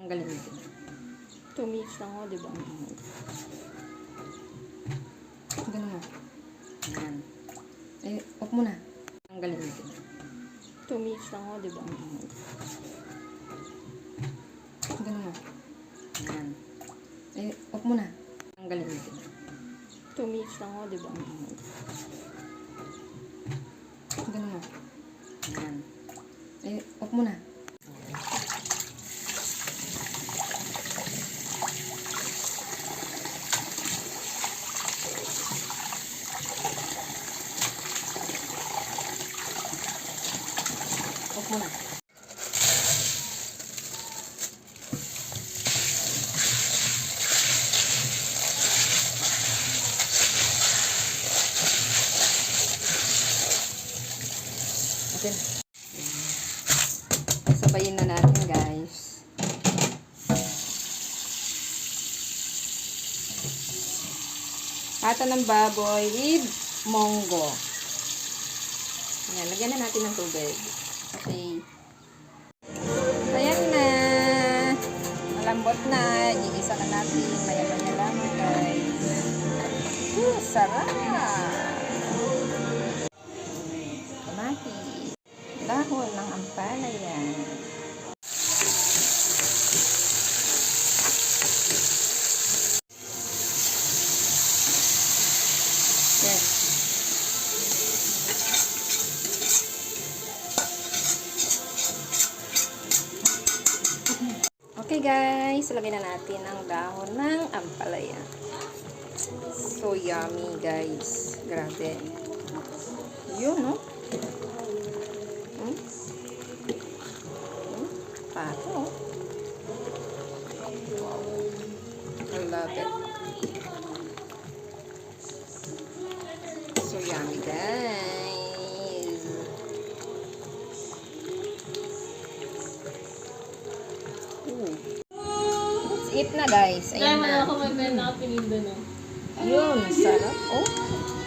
Tanggalin natin. 2 minutes lang ako, diba? Ganun mo. Ayan. Eh, off mo na. Tanggalin natin. 2 minutes lang ako, diba? Ganun mo. Ayan. Eh, off mo na. Tanggalin natin. 2 minutes lang ako, diba? Ganun mo. Ayan. Eh, off mo na. Off mo na. Okay. Sabayin na natin, guys. Pata ng baboy with monggo. Ayan, lagyan na natin ng tubig. Okay. Ayan na. Malambot na. Iisa na natin. Maya-maya lamang, guys. Sarap! Kamatis. Dahon ng ampalaya. Yes. Okay guys, lagyan na natin ang dahon ng ampalaya. So yummy guys. Grabe. Yun, no? Pato. I love it. So yummy guys. Let's eat na guys. Ayan na. Ako may pena ka pininda, no? Yun, sarap. Oh.